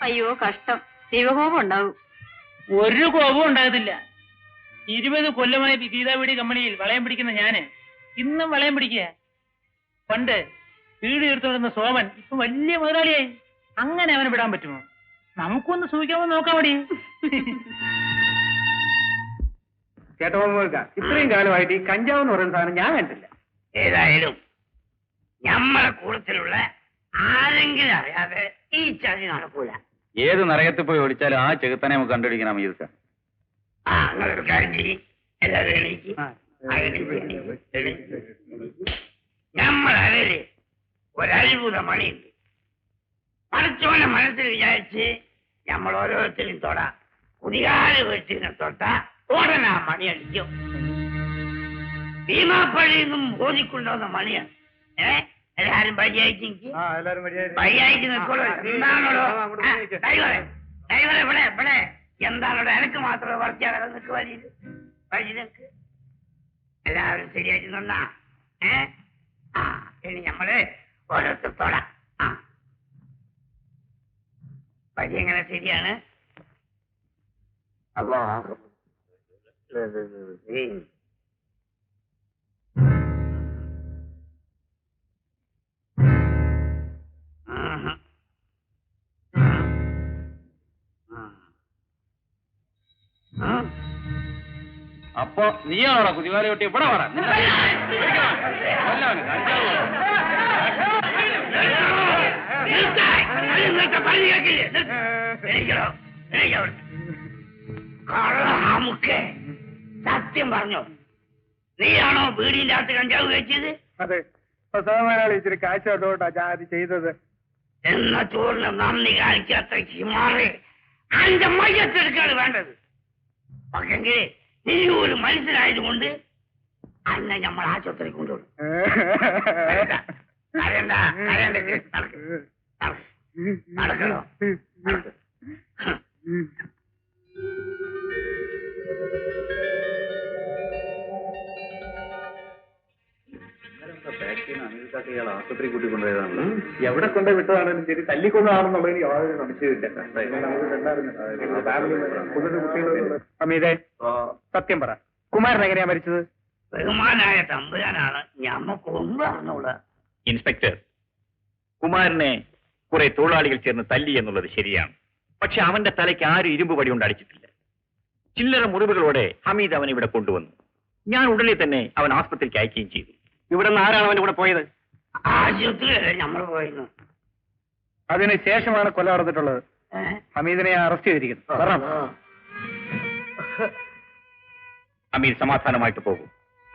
അയ്യോ കഷ്ടം, ദൈവകോപം ഉണ്ടാവും. ഒരു കോപവും ഉണ്ടാകത്തില്ല. 20 കൊല്ലമായി ഗീതാവീടി കമ്പനിയിൽ വളയം പിടിക്കുന്ന ഞാന് ഇന്നും വളയം പിടിക്കുക. പണ്ട് വീട് എടുത്തുകൊടുന്ന സോമൻ ഇപ്പൊ വലിയ മുതലാളിയായി. അങ്ങനെ അവനെ വിടാൻ പറ്റുമോ? നമുക്കൊന്ന് സൂചിക്കാമോ നോക്കാൻ മതി. കേട്ടോ, ഇത്രയും കാലമായിട്ട് ഈ കഞ്ചാവ് എന്ന് പറയുന്ന സാധനം ഞാൻ കണ്ടില്ല. ഏതായാലും നമ്മളെ കൂട്ടത്തിലുള്ള ആരെങ്കിലും അറിയാതെ ഈ ചതി നടക്കൂല. ഏത് നരകത്തിൽ പോയി ഓടിച്ചാലും ആ ചെകുത്താനെ നമുക്ക് കണ്ടുപിടിക്കണം. അമീദ് സാർ, അങ്ങനൊരു കാര്യം ചെയ്യും. എല്ലാവരും എണീക്ക്. നമ്മളറിയില്ലേ ഒരത്ഭുത മണിയുണ്ട്. പഠിച്ചോനെ മനസ്സിൽ വിചാരിച്ച് നമ്മൾ ഓരോരുത്തരും തൊട കുതികാല് വെച്ചിരുന്ന തൊട്ട ഉടനെ മണി അടിക്കും. ഭീമാപ്പള്ളിയിൽ നിന്നും ഓതിക്കൊണ്ടുവന്ന മണിയാണ്. എല്ലാരും പയ്യായിക്ക് നിൽക്കോളൂ. എന്താണോ ഡ്രൈവറെ ഇവിടെ എന്താണോ എനക്ക് മാത്രമേ വർക്കാതെ നിൽക്ക് വഴി നിൽക്ക്. എല്ലാവരും ശരിയായിട്ട് നിന്നാ ഇനി നമ്മള് ഓരോരുത്തർ തൊടാം. വഴി എങ്ങനെ ശരിയാണ്? അല്ലോ അപ്പൊ നീയാണോടാ കുതികാലി കൊട്ടി ഇവിടെ പറ. സത്യം പറഞ്ഞോ, നീയാണോ വീടിന്റെ അകത്ത് കഞ്ചാവ് കഴിച്ചത്? അതെ, സോമനാളി ഇച്ചിരി കാശ് തൊട്ടാ ജാതി ചെയ്തത്. എന്ന ചോറിന് നന്ദി കാണിക്കാത്ത ഹിമാറെ അതിന്റെ മയ്യത്തെടുക്കാണ് വേണ്ടത്. പക്ഷെങ്കിൽ നീ ഒരു മനുഷ്യനായതുകൊണ്ട് അന്നെ നമ്മൾ ആശുപത്രി കൊണ്ടുപോകും. നടക്കണോ? ആശുപത്രി കൂട്ടിക്കൊണ്ടുപോയതാണല്ലോ. എവിടെ കൊണ്ട് വിട്ടതാണെങ്കിലും ശരി, തല്ലിക്കൊന്നതാണെന്നുള്ളതിന് യാതൊരു സംശയമില്ല. അമീതേ, സത്യം പറ, കുമാരൻ എങ്ങനെയാ മരിച്ചത്? ബഹുമാനായ തമ്പുരാനാണ്, ഞമ്മക്ക് ഒന്നും അറിഞ്ഞൂടാ. ഇൻസ്പെക്ടർ, കുമാരനെ കുറെ തൊഴിലാളികൾ ചേർന്ന് തല്ലി എന്നുള്ളത് ശരിയാണ്. പക്ഷെ അവന്റെ തലയ്ക്ക് ആരും ഇരുമ്പ് വടി കൊണ്ട് അടിച്ചിട്ടില്ല. ചില്ലറ മുറിവുകളോടെ ഹമീദ് അവനെ ഇവിടെ കൊണ്ടുവന്നു. ഞാൻ ഉടനെ തന്നെ അവൻ ആസ്പത്രിക്ക് അയക്കുകയും ചെയ്തു. ഇവിടെ നിന്ന് ആരാണ് അവന്റെ കൂടെ പോയത്? ആശുപത്രിയല്ലേ നമ്മൾ പോയിരുന്നു. അതിന് ശേഷമാണ് കൊല നടന്നിട്ടുള്ളത്. ഹമീദിനെ അറസ്റ്റ് ചെയ്തിരിക്കുന്നു. ഹമീദ് സമാധാനമായിട്ട് പോകും,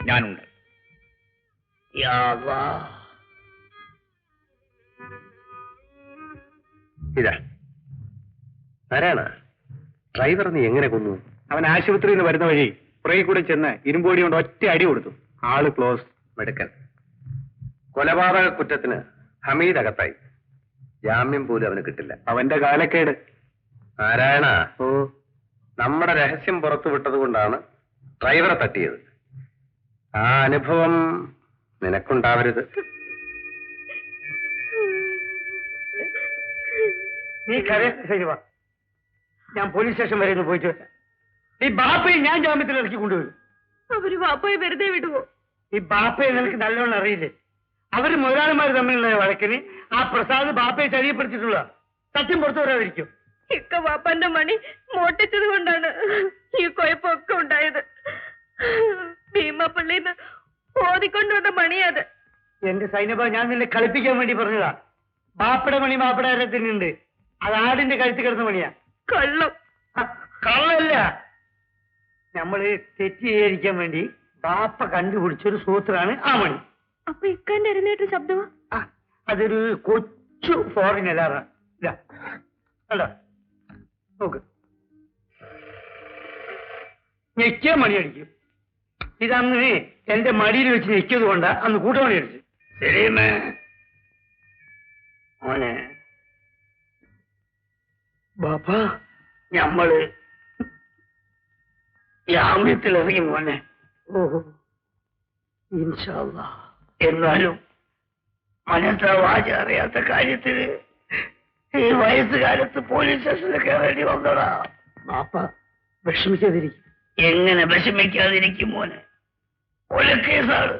ഞാനുണ്ട്. ഇതാ ആരാണ് ഡ്രൈവർ? നീ എങ്ങനെ കൊന്നു? അവൻ ആശുപത്രിയിൽ നിന്ന് വരുന്ന വഴി പുറകെ കൂടെ ചെന്ന് ഇരുമ്പോടി കൊണ്ട് ഒറ്റ അടി കൊടുത്തു. ആള് ക്ലോസ്. മെടുക്കൻ. കൊലപാതക കുറ്റത്തിന് ഹമീദ് അകത്തായി. ജാമ്യം പോലും അവന് കിട്ടില്ല. അവന്റെ കാലക്കേട്. നാരായണ, നമ്മുടെ രഹസ്യം പുറത്തു വിട്ടത് കൊണ്ടാണ് ഡ്രൈവറെ തട്ടിയത്. ആ അനുഭവം നിനക്കുണ്ടാവരുത്. നീ കരയാ, ഞാൻ പോലീസ് സ്റ്റേഷൻ വരെ ഒന്ന് പോയിട്ട് വരാം. ഈ ബാപ്പയെ ഞാൻ ജാമ്യത്തിൽ ഇറക്കി കൊണ്ടുപോയി. അവര് ബാപ്പയെ വെറുതെ വിടുവോ? ഈ ബാപ്പയെ നിനക്ക് നല്ലോണം അറിയില്ലേ? അവര് മുതലാളിമാർ തമ്മിലുള്ള വഴക്കിന് ആ പ്രസാദ് ബാപ്പയെ ചതിയപ്പെടുത്തിയിട്ടുള്ള സത്യം പുറത്തു വരാതിരിക്കും. ഇക്ക ബാപ്പാന്റെ മണി മോട്ടിച്ചത് കൊണ്ടാണ് ഈ കുഴപ്പമൊക്കെ ഉണ്ടായത്. ഭീമാപ്പള്ളിന്ന് ഓതിക്കൊണ്ടുവന്ന മണിയത്. എന്റെ സൈനബ, ഞാൻ നിന്നെ കളിപ്പിക്കാൻ വേണ്ടി പറഞ്ഞതാ. ബാപ്പയുടെ മണി ബാപ്പയുടെ അരത്തിനുണ്ട്. അത് ആടിന്റെ കഴുത്തി കിടന്ന മണിയാ. കള്ളം. കള്ളല്ല. നമ്മള് തെറ്റ് ചെയ്യാതിരിക്കാൻ വേണ്ടി ബാപ്പ കണ്ടുപിടിച്ചൊരു സൂത്രാണ് ആ മണി. അപ്പൊ ഇക്കാന്റെ അരനേറ്റ ശബ്ദമാ? അതൊരു കൊച്ചു ഫോറിൻ അലാറ. കണ്ടോ, നോക്ക്. ഞെക്കിയ മണി അടിക്കും. ഇതന്ന് എന്റെ മടിയിൽ വെച്ച് ഞെക്കിയത് കൊണ്ടാ അന്ന് കൂട്ടമണി അടിച്ചു. ശരിയമ്മേ മോനെ, ബാപ്പ ഞമ്മള് ജാമ്യത്തിൽ ഇറങ്ങി മോനെ. ഓഹോ, ഇൻഷാ അല്ലാ. എന്നാലും മനസ്സാ വാച അറിയാത്ത കാര്യത്തില് ഈ വയസ്സുകാലത്ത് പോലീസ് സ്റ്റേഷനിൽ കയറേണ്ടി വന്നടാ. മാപ്പ വിഷമിക്കാതിരിക്കും. എങ്ങനെ വിഷമിക്കാതിരിക്കും മോനെ? കൊലക്കേസാണ്.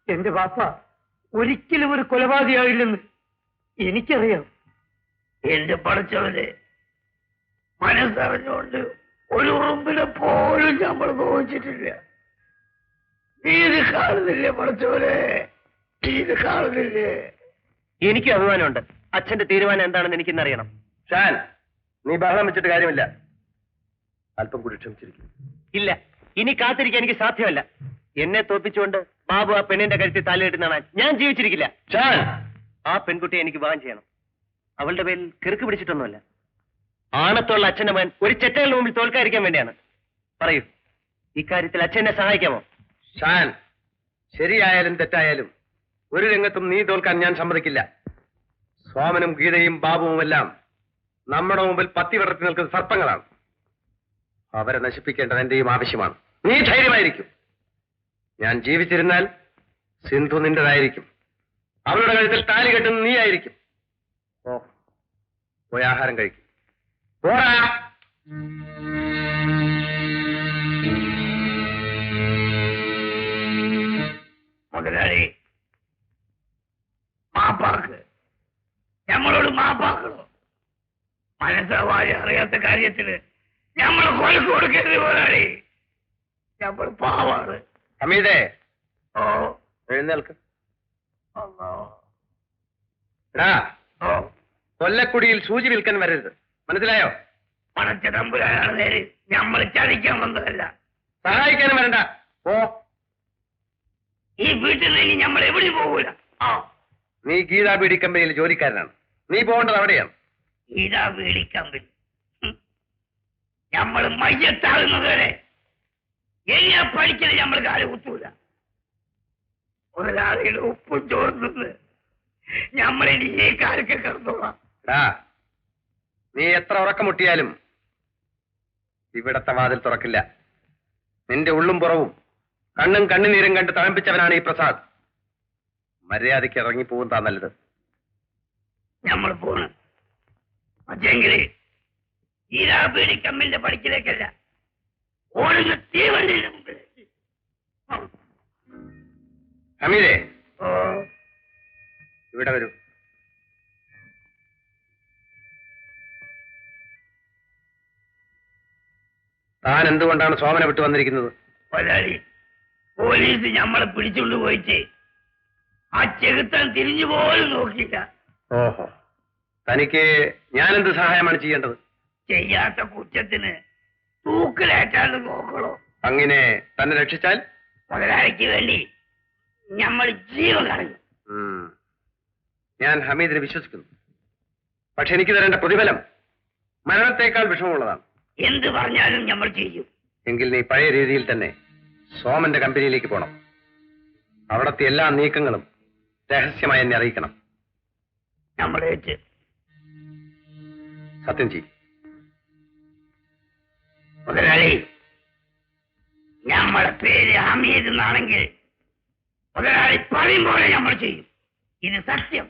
എന്റെ പാപ്പ ഒരിക്കലും ഒരു കൊലപാതകമായില്ലെന്ന് എനിക്കറിയാം. എന്റെ പഠിച്ചവരെ മനസ്സറിഞ്ഞുകൊണ്ട് ഒരു ഉറുമ്പിനെ പോലും നമ്മൾ നോവിച്ചിട്ടില്ല. നീ ഇത് കാണുന്നില്ലേ പഠിച്ചവരെ? നീ ഇത് കാണുന്നില്ലേ? എനിക്ക് അഭിമാനമുണ്ട്. അച്ഛന്റെ തീരുമാനം എന്താണെന്ന് എനിക്കിന്നറിയണം. ഷാൻ, നീ ബഹളം വെച്ചിട്ട് കാര്യമില്ല. അല്പം കൂടി ക്ഷമിച്ചിരിക്കും. ഇല്ല, ഇനി കാത്തിരിക്കാൻ എനിക്ക് സാധ്യമല്ല. എന്നെ തോപ്പിച്ചുകൊണ്ട് ബാബു ആ പെണ്ണിന്റെ കരുത്തിൽ തലയിടുന്നാണ് ഞാൻ ജീവിച്ചിരിക്കില്ല. ഷാൻ, ആ പെൺകുട്ടിയെ എനിക്ക് വിവാഹം ചെയ്യണം. അവളുടെ പേരിൽ കിറുക്ക് പിടിച്ചിട്ടൊന്നുമല്ല. ആണത്തുള്ള അച്ഛന്റെ മകൻ ഒരു ചെറ്റകളുടെ മുമ്പിൽ തോൽക്കാതിരിക്കാൻ വേണ്ടിയാണ്. പറയൂ, ഇക്കാര്യത്തിൽ അച്ഛനെ സഹായിക്കാമോ? ഷാൻ, ശരിയായാലും തെറ്റായാലും ഒരു രംഗത്തും നീ തോൽക്കാൻ ഞാൻ സമ്മതിക്കില്ല. സോമനും ഗീതയും ബാബുവുമെല്ലാം നമ്മുടെ മുമ്പിൽ പത്തി വിടർത്തി നിൽക്കുന്ന സർപ്പങ്ങളാണ്. അവരെ നശിപ്പിക്കേണ്ടത് എന്റെയും ആവശ്യമാണ്. നീ ധൈര്യമായിരിക്കും. ഞാൻ ജീവിച്ചിരുന്നാൽ സിന്ധു നിന്റേതായിരിക്കും. അവളുടെ കഴുത്തിൽ താലി കെട്ടുന്ന നീ ആയിരിക്കും. ഓ, പോയി ആഹാരം കഴിക്കും. പോരാ. മുതലാളി, മാപ്പാക്ക്. നമ്മളോട് മാപ്പാക്കണോ? മനസ്സാവാതെ അറിയാത്ത കാര്യത്തിന് നമ്മളെ കൊലക്ക് കൊടുക്കരുത് മുതലാളി. നമ്മൾ പാവാണ്. ഹമീദേ, ഓ എഴുന്നേൽക്ക്. അല്ലാ. എടാ, ഓ കൊല്ലക്കുടിയിൽ സൂചി വിൽക്കാൻ വരരുത്, മനസ്സിലായോ? പണച്ച തമ്പുരാനാണ് നേര്. നമ്മൾ ചതിക്കാൻ വന്നതല്ല. സഹായിക്കാനും വരണ്ട. ഓ, ഈ വീട്ടിൽ നിന്ന് നമ്മൾ എവിടെ പോകൂല. ആ, നീ ഗീതാ ബീഡി കമ്പനിയിൽ ജോലിക്കാരനാണ്. നീ പോകേണ്ടത് അവിടെയാണ്. ഇതാ വീടിക്കമ്പിൽ നമ്മൾ മയ്യത്താകുന്നത് വരെ എങ്ങനെ പഠിക്കല് നമ്മൾ കാലം കുത്തൂല. ഒരാളുടെ ഉപ്പും ചോർന്നത് നമ്മളിനി ഈ കാലൊക്കെ കിടന്നോളാം. എടാ, നീ എത്ര ഉറക്കമുട്ടിയാലും ഇവിടത്തെ വാതിൽ തുറക്കില്ല. നിന്റെ ഉള്ളും പുറവും കണ്ണും കണ്ണുനീരും കണ്ട് തഴമ്പിച്ചവനാണ് ഈ പ്രസാദ്. മര്യാദയ്ക്ക് ഇറങ്ങിപ്പോകുന്നതാ നല്ലത്. നമ്മൾ പോണ്. പക്ഷെങ്കില് ഈരാ ബീഡി കമ്മിന്റെ പഠിക്കലേക്കല്ല, ഓടുന്ന തീവണ്ടിയുടെ മുമ്പിൽ. ഹമീദേ, ഓ ഇവിടെ വരൂ. താൻ എന്തുകൊണ്ടാണ് സോമനെ വിട്ടു വന്നിരിക്കുന്നത്? മുതലാളി, പോലീസ് നമ്മളെ പിടിച്ചുകൊണ്ട് പോയിട്ട് ആ ചെകുത്താൻ തിരിഞ്ഞു പോലും നോക്കിയില്ല. ഓഹോ, തനിക്ക് ഞാനെന്ത് സഹായമാണ് ചെയ്യേണ്ടത്? ചെയ്യാത്ത കുറ്റത്തിന് തൂക്കിലേറ്റാണ്ട് നോക്കണോ? അങ്ങനെ തന്നെ രക്ഷിച്ചാൽ മുതലാളിക്ക് വേണ്ടി നമ്മൾ ജീവൻ കളയും. ഞാൻ ഹമീദിനെ വിശ്വസിക്കുന്നു. പക്ഷെ എനിക്ക് തരേണ്ട പ്രതിഫലം മരണത്തേക്കാൾ വിഷമമുള്ളതാണ്. എന്ത് പറഞ്ഞാലും നമ്മൾ ചെയ്യും. എങ്കിൽ നീ പഴയ രീതിയിൽ തന്നെ സോമന്റെ കമ്പനിയിലേക്ക് പോകണം. അവിടത്തെ എല്ലാ നീക്കങ്ങളും രഹസ്യമായി എന്നെ അറിയിക്കണം. നമ്മളെ സത്യം ചെയ്യും. മുതലാളി, നമ്മളെ പേര് ഹമീദ് എന്നാണെങ്കിൽ മുതലാളി പറയും പോലെ നമ്മൾ ചെയ്യും. ഇത് സത്യം.